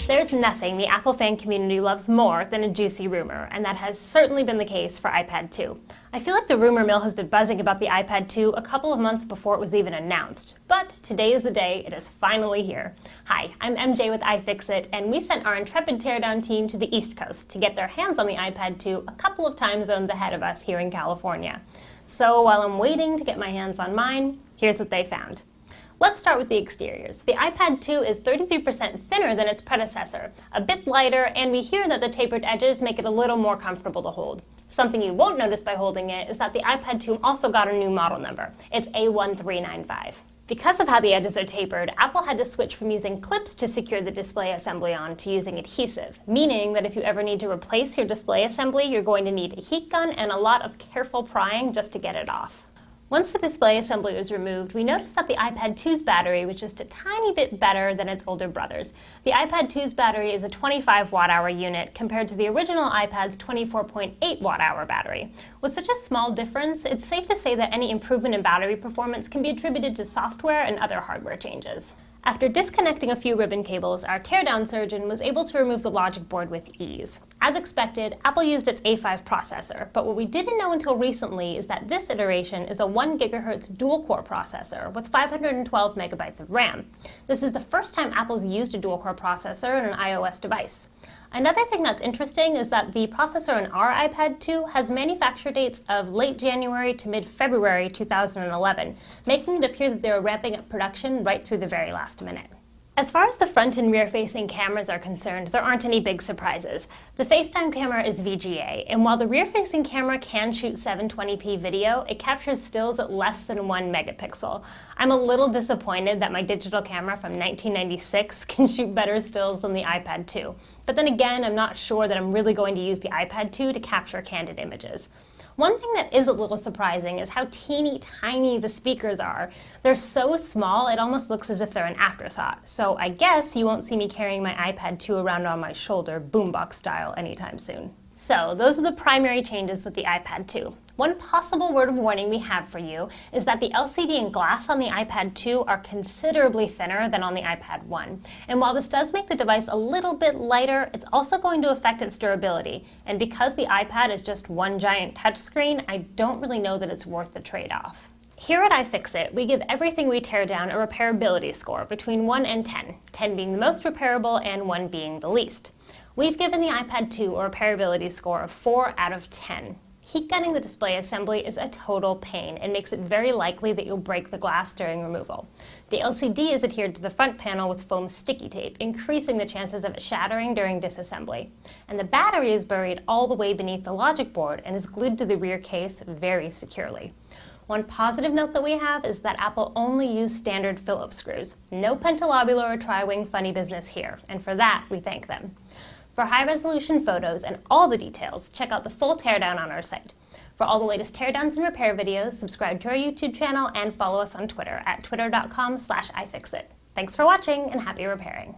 There's nothing the Apple fan community loves more than a juicy rumor, and that has certainly been the case for iPad 2. I feel like the rumor mill has been buzzing about the iPad 2 a couple of months before it was even announced, but today is the day it is finally here. Hi, I'm MJ with iFixit, and we sent our intrepid teardown team to the East Coast to get their hands on the iPad 2 a couple of time zones ahead of us here in California. So while I'm waiting to get my hands on mine, here's what they found. Let's start with the exteriors. The iPad 2 is 33% thinner than its predecessor, a bit lighter, and we hear that the tapered edges make it a little more comfortable to hold. Something you won't notice by holding it is that the iPad 2 also got a new model number. It's A1395. Because of how the edges are tapered, Apple had to switch from using clips to secure the display assembly on to using adhesive, meaning that if you ever need to replace your display assembly, you're going to need a heat gun and a lot of careful prying just to get it off. Once the display assembly was removed, we noticed that the iPad 2's battery was just a tiny bit better than its older brothers. The iPad 2's battery is a 25 watt-hour unit compared to the original iPad's 24.8 watt-hour battery. With such a small difference, it's safe to say that any improvement in battery performance can be attributed to software and other hardware changes. After disconnecting a few ribbon cables, our teardown surgeon was able to remove the logic board with ease. As expected, Apple used its A5 processor, but what we didn't know until recently is that this iteration is a 1 GHz dual-core processor with 512 megabytes of RAM. This is the first time Apple's used a dual-core processor in an iOS device. Another thing that's interesting is that the processor in our iPad 2 has manufacture dates of late January to mid-February 2011, making it appear that they were ramping up production right through the very last minute. As far as the front and rear-facing cameras are concerned, there aren't any big surprises. The FaceTime camera is VGA, and while the rear-facing camera can shoot 720p video, it captures stills at less than 1 megapixel. I'm a little disappointed that my digital camera from 1996 can shoot better stills than the iPad 2. But then again, I'm not sure that I'm really going to use the iPad 2 to capture candid images. One thing that is a little surprising is how teeny tiny the speakers are. They're so small, it almost looks as if they're an afterthought. So I guess you won't see me carrying my iPad 2 around on my shoulder, boombox style, anytime soon. So those are the primary changes with the iPad 2. One possible word of warning we have for you is that the LCD and glass on the iPad 2 are considerably thinner than on the iPad 1. And while this does make the device a little bit lighter, it's also going to affect its durability. And because the iPad is just one giant touchscreen, I don't really know that it's worth the trade-off. Here at iFixit, we give everything we tear down a repairability score between 1 and 10, 10 being the most repairable and 1 being the least. We've given the iPad 2 a repairability score of 4 out of 10. Heat gunning the display assembly is a total pain and makes it very likely that you'll break the glass during removal. The LCD is adhered to the front panel with foam sticky tape, increasing the chances of it shattering during disassembly. And the battery is buried all the way beneath the logic board and is glued to the rear case very securely. One positive note that we have is that Apple only used standard Phillips screws. No pentalobular or tri-wing funny business here, and for that we thank them. For high-resolution photos and all the details, check out the full teardown on our site. For all the latest teardowns and repair videos, subscribe to our YouTube channel and follow us on Twitter at twitter.com/iFixit. Thanks for watching and happy repairing.